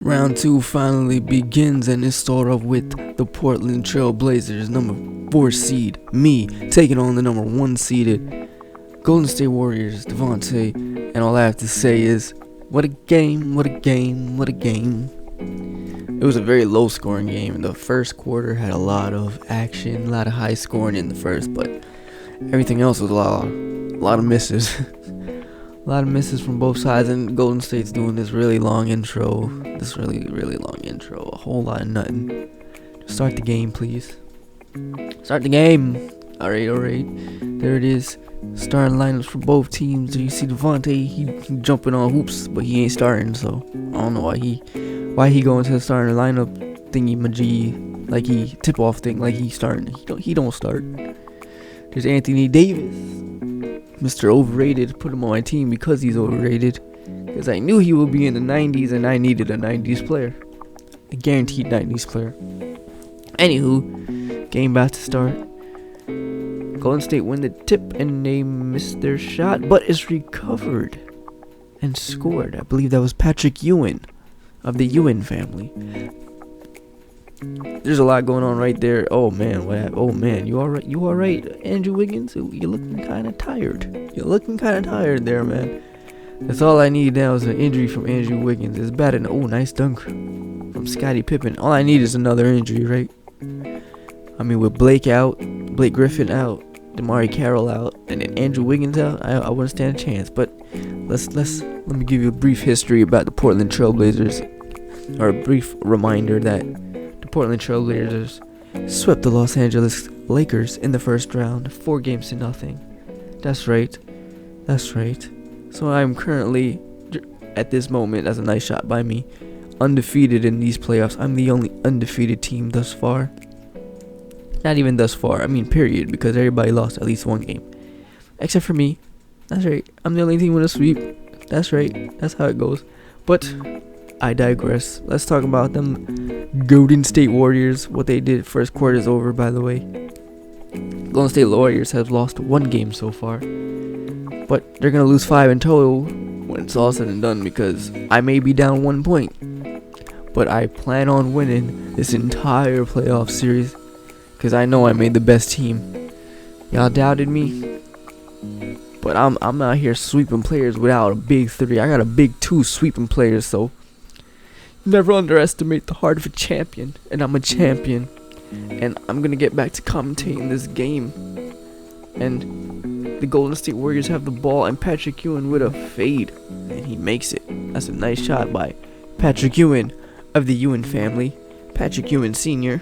Round 2 finally begins, and it starts off with the Portland Trailblazers, number 4 seed, me, taking on the number 1 seeded Golden State Warriors, Devontae, and all I have to say is, what a game, what a game, what a game. It was a very low scoring game. The first quarter had a lot of action, a lot of high scoring in the first, but everything else was a lot of misses. A lot of misses from both sides, and Golden State's doing this really long intro. Really long intro. A whole lot of nothing. Just start the game, please. Start the game. Alright. There it is. Starting lineups for both teams. You see Devontae, he jumping on hoops, but he ain't starting, so I don't know why he going to the starting lineup thingy majig, like he tip off thing, like he starting. He don't start. There's Anthony Davis, Mr. Overrated. Put him on my team because he's overrated. Because I knew he would be in the 90s and I needed a 90s player. A guaranteed 90s player. Anywho, game about to start. Golden State win the tip and they missed their shot, but it's recovered and scored. I believe that was Patrick Ewing of the Ewing family. There's a lot going on right there. Oh man, what happened? Oh man, you all right? You all right, Andrew Wiggins? You're looking kind of tired. You're looking kind of tired there, man. That's all I need now is an injury from Andrew Wiggins. It's bad. Nice dunk from Scottie Pippen. All I need is another injury, right? I mean, with Blake Griffin out, DeMar Carroll out, and then Andrew Wiggins out, I wouldn't stand a chance. But let me give you a brief history about the Portland Trailblazers, or a brief reminder that the Portland Trailblazers swept the Los Angeles Lakers in the first round, 4-0. That's right. So I'm currently, at this moment, that's a nice shot by me, undefeated in these playoffs. I'm the only undefeated team thus far. Not even thus far, I mean period, because everybody lost at least one game. Except for me. That's right. I'm the only team with a sweep. That's right. That's how it goes. But I digress. Let's talk about them Golden State Warriors. What they did first quarter is over, by the way. Golden State Warriors have lost one game so far. But they're going to lose 5 in total when it's all said and done, because I may be down 1 point. But I plan on winning this entire playoff series, because I know I made the best team. Y'all doubted me, but I'm out here sweeping players without a big 3. I got a big 2 sweeping players, so never underestimate the heart of a champion. And I'm a champion, and I'm gonna get back to commentating this game. And the Golden State Warriors have the ball, and Patrick Ewing with a fade, and he makes it. That's a nice shot by Patrick Ewing of the Ewing family, Patrick Ewing Sr.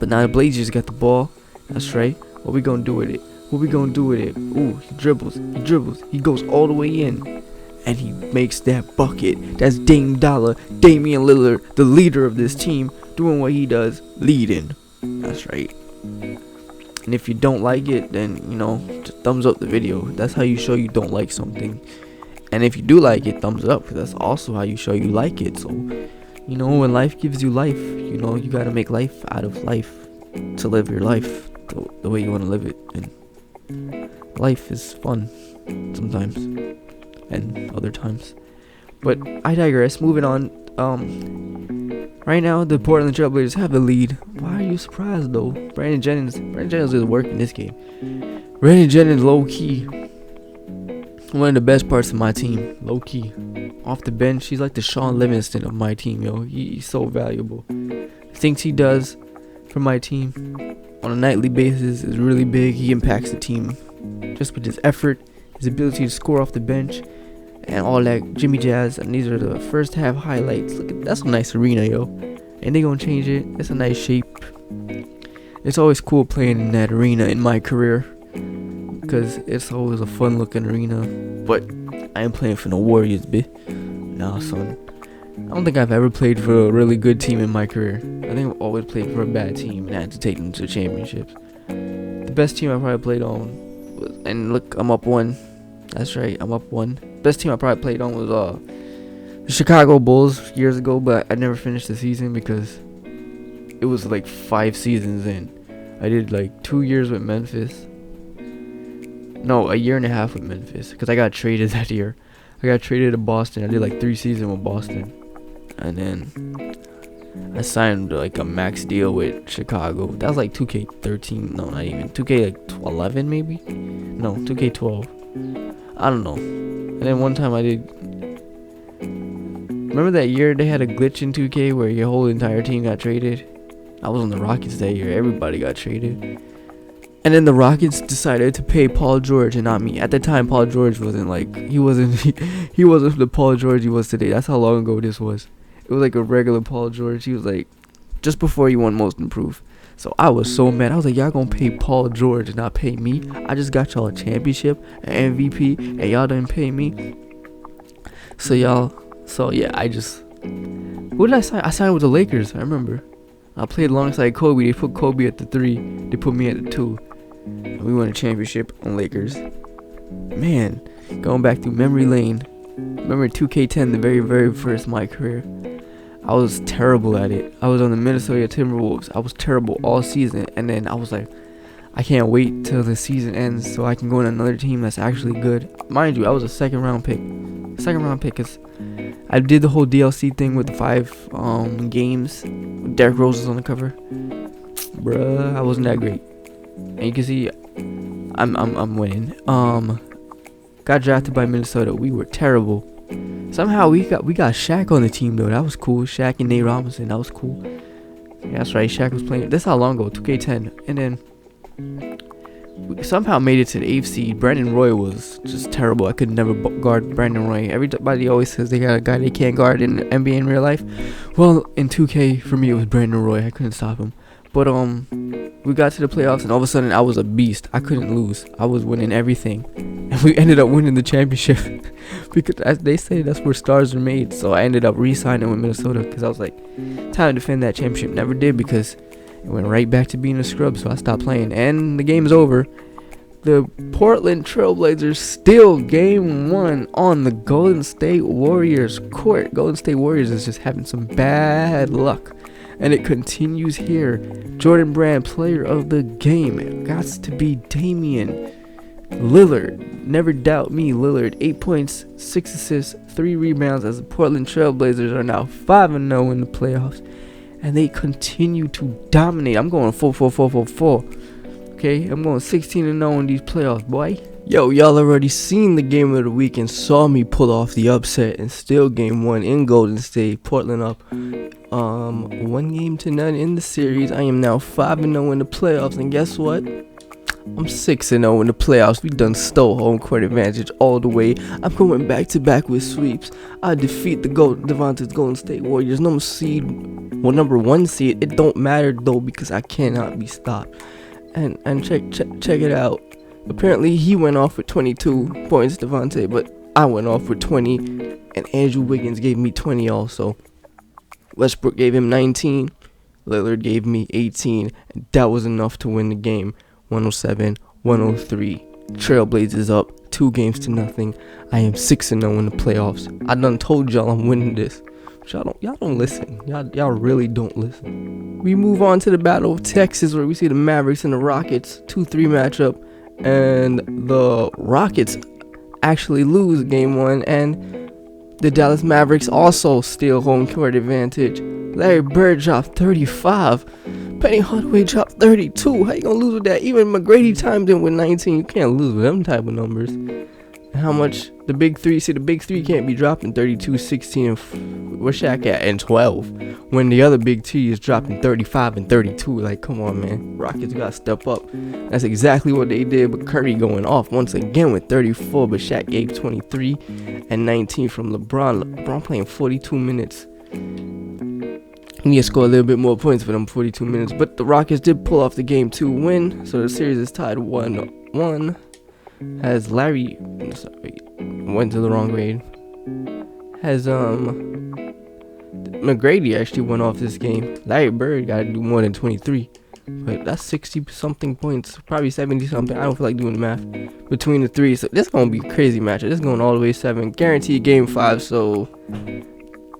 But now the Blazers got the ball. That's right. What we gonna do with it? Ooh, he dribbles. He goes all the way in, and he makes that bucket. That's Damian Lillard, the leader of this team, doing what he does, leading. That's right. And if you don't like it, then, just thumbs up the video. That's how you show you don't like something. And if you do like it, thumbs up, because that's also how you show you like it. So, when life gives you life, you gotta make life out of life to live your life the way you want to live it. And life is fun sometimes and other times. But I digress. Moving on. Right now the Portland Trailblazers have the lead. Why are you surprised though? Brandon Jennings is working this game. Brandon Jennings, low key, one of the best parts of my team. Low key, off the bench, he's like the Sean Livingston of my team, yo. He's so valuable. The things he does for my team on a nightly basis is really big. He impacts the team just with his effort, his ability to score off the bench, and all that Jimmy Jazz. And these are the first half highlights. Look, that's a nice arena, yo. And they gonna change it. It's a nice shape. It's always cool playing in that arena in my career, because it's always a fun looking arena. But I ain't playing for no Warriors, bitch. Nah, son. I don't think I've ever played for a really good team in my career. I think I've always played for a bad team and had to take them to championships. The best team I probably played on was, and look, I'm up 1. That's right, I'm up 1. Best team I probably played on was the Chicago Bulls years ago, but I never finished the season because it was like 5 seasons in. I did like 2 years with Memphis. No, a year and a half with Memphis, because I got traded that year. I got traded to Boston. I did like 3 seasons with Boston. and then I signed like a max deal with Chicago. That was like 2K13. No, not even 2K like 11 maybe. No, 2K12. I don't know. And then one time I did. Remember that year they had a glitch in 2K where your whole entire team got traded? I was on the Rockets that year. Everybody got traded. And then the Rockets decided to pay Paul George and not me. At the time, Paul George wasn't like, he wasn't the Paul George he was today. That's how long ago this was. It was like a regular Paul George. He was like, just before he won Most Improved. So I was so mad. I was like, y'all gonna pay Paul George and not pay me? I just got y'all a championship, an MVP, and y'all didn't pay me. So yeah, who did I sign? I signed with the Lakers, I remember. I played alongside Kobe. They put Kobe at the 3. They put me at the 2. And we won a championship on Lakers. Man, going back through memory lane. Remember 2K10, the very, very first of my career. I was terrible at it. I was on the Minnesota Timberwolves. I was terrible all season. And then I was like, I can't wait till the season ends so I can go on another team that's actually good. Mind you, I was a second round pick. Because I did the whole DLC thing with the 5 games. Derrick Rose was on the cover. Bruh, I wasn't that great. And you can see I'm winning. Got drafted by Minnesota. We were terrible. Somehow we got Shaq on the team though. That was cool. Shaq and Nate Robinson. That was cool. Yeah, that's right. Shaq was playing. That's how long ago? 2K10. And then we somehow made it to the 8th seed. Brandon Roy was just terrible. I could never guard Brandon Roy. Everybody always says they got a guy they can't guard in the NBA in real life. Well, in 2K for me it was Brandon Roy. I couldn't stop him. But we got to the playoffs and all of a sudden I was a beast. I couldn't lose. I was winning everything. And we ended up winning the championship. Because as they say, that's where stars are made. So I ended up re-signing with Minnesota because I was like, time to defend that championship. Never did because it went right back to being a scrub. So I stopped playing. And the game's over. The Portland Trailblazers steal game 1 on the Golden State Warriors court. Golden State Warriors is just having some bad luck. And it continues here. Jordan Brand, player of the game. It got to be Damian Lillard. Never doubt me, Lillard. 8 points, 6 assists, 3 rebounds as the Portland Trailblazers are now 5-0 in the playoffs. And they continue to dominate. I'm going 4-4-4-4-4. Okay, I'm going 16-0 in these playoffs, boy. Yo, y'all already seen the game of the week and saw me pull off the upset and steal game 1 in Golden State. Portland up 1-0 in the series. I am now 5-0 in the playoffs, and guess what? I'm 6-0 in the playoffs. We done stole home court advantage all the way. I'm going back to back with sweeps. I defeat the Devontae's Golden State Warriors, number 1 seed. It don't matter though because I cannot be stopped. And check it out. Apparently he went off with 22 points, Devontae, but I went off with 20, and Andrew Wiggins gave me 20 also. Westbrook gave him 19, Lillard gave me 18, and that was enough to win the game. 107-103. Trailblazers up 2-0. I am 6-0 in the playoffs. I done told y'all I'm winning this. But y'all don't listen. Y'all really don't listen. We move on to the Battle of Texas, where we see the Mavericks and the Rockets 2-3 matchup, and the Rockets actually lose game 1, and the Dallas Mavericks also steal home court advantage. Larry Bird dropped 35. Penny Hardaway dropped 32. How you gonna lose with that? Even McGrady timed in with 19. You can't lose with them type of numbers. And how much the big three? See, the big three can't be dropping 32, 16, and where's Shaq at? And 12. When the other big T is dropping 35 and 32. Like, come on, man. Rockets gotta step up. That's exactly what they did. But Curry going off once again with 34. But Shaq gave 23 and 19 from LeBron. LeBron playing 42 minutes. He need to score a little bit more points for them 42 minutes. But the Rockets did pull off the game 2 win. So the series is tied 1-1. Has Larry... Sorry, went to the wrong grade. Has McGrady actually went off this game. Larry Bird got to do more than 23. But that's 60-something points. Probably 70-something. I don't feel like doing the math. Between the three. So this is going to be a crazy matchup. This is going all the way 7. Guaranteed game 5. So...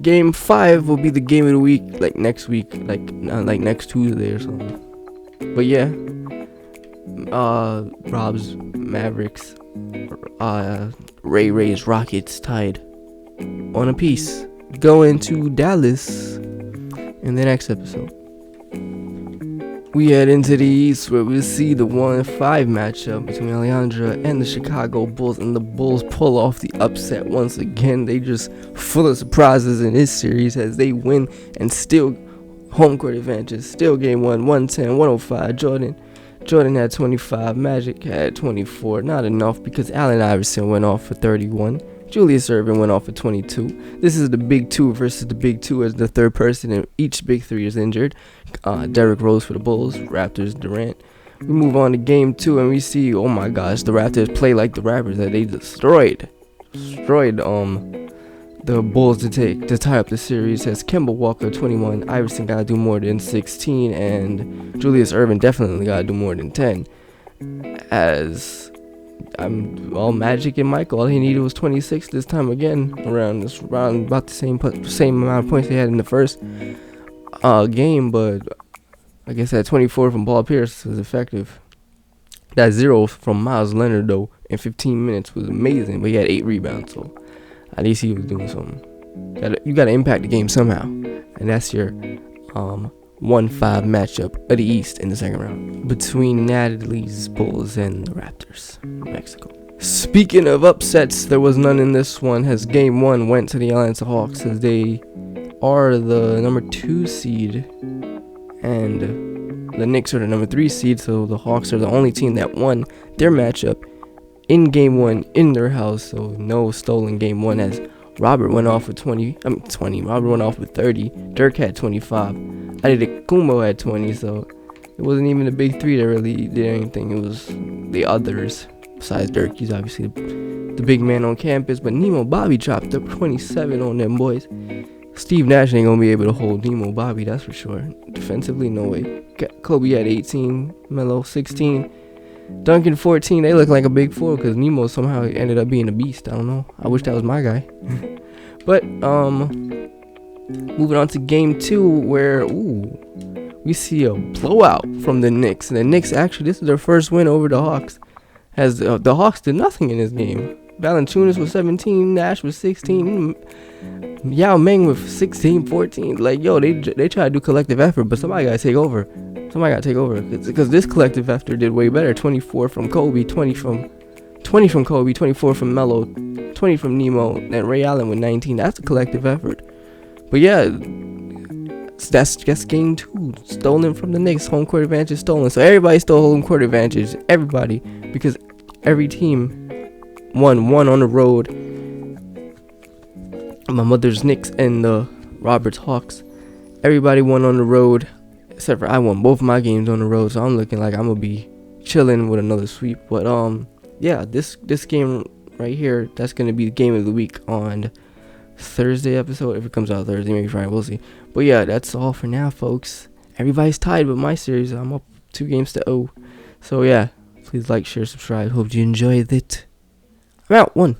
Game 5 will be the game of the week, like next week, like next Tuesday or something. But yeah, Rob's Mavericks, Ray's Rockets tied on a piece. going to Dallas in the next episode. We head into the East, where we see the 1-5 matchup between Alejandra and the Chicago Bulls, and the Bulls pull off the upset once again. They just full of surprises in this series as they win and still home court advantage. Still game 1, 110-105. Jordan had 25, Magic had 24. Not enough because Allen Iverson went off for 31. Julius Erving went off for 22. This is the big two versus the big two as the third person, and each big three is injured. Derrick Rose for the Bulls, Raptors, Durant. We move on to game 2, and we see, oh my gosh, the Raptors play like the Raptors that they destroyed the Bulls to tie up the series. As Kemba Walker 21, Iverson gotta do more than 16, and Julius Erving definitely gotta do more than 10. As Magic and Michael, all he needed was 26 this time again, around about the same amount of points they had in the first game, but I guess that 24 from Paul Pierce was effective. That 0 from Miles Leonard though in 15 minutes was amazing, but he had 8 rebounds, so at least he was doing something. You gotta impact the game somehow, and that's your 1-5 matchup of the East in the second round between Natalie's Bulls and the Raptors, Mexico. Speaking of upsets, there was none in this one, as game 1 went to the Atlanta Hawks, as they are the number 2 seed and the Knicks are the number 3 seed, so the Hawks are the only team that won their matchup in game 1 in their house, so no stolen game 1, as Robert went off with 20. Robert went off with 30. Dirk had 25. Adetokounmpo had 20, so it wasn't even the big three that really did anything. It was the others, besides Dirk. He's obviously the big man on campus, but Nemo Bobby dropped up 27 on them boys. Steve Nash ain't gonna be able to hold Nemo Bobby, that's for sure. Defensively, no way. Kobe had 18, Melo 16, Duncan 14. They look like a big four because Nemo somehow ended up being a beast. I don't know. I wish that was my guy. But moving on to game 2, where we see a blowout from the Knicks. And the Knicks, actually, this is their first win over the Hawks, as the Hawks did nothing in this game. Valanciunas was 17, Nash was 16, Yao Ming with 16, 14. Like, yo, they try to do collective effort, but somebody gotta take over. Because this collective effort did way better. 24 from Kobe, 20 from Kobe, 24 from Melo, 20 from Nemo, and Ray Allen with 19. That's a collective effort. But yeah, that's just game 2. Stolen from the Knicks. Home court advantage stolen. So everybody stole home court advantage. Everybody. Because every team won one on the road. My mother's Knicks and the Roberts Hawks. Everybody won on the road. Except for I won both my games on the road. So I'm looking like I'm going to be chilling with another sweep. But yeah, this game right here, that's going to be the game of the week on Thursday episode. If it comes out Thursday, maybe Friday, we'll see. But yeah, that's all for now, folks. Everybody's tied with my series. I'm up 2-0. So yeah, please like, share, subscribe. Hope you enjoyed it. I'm out. 1.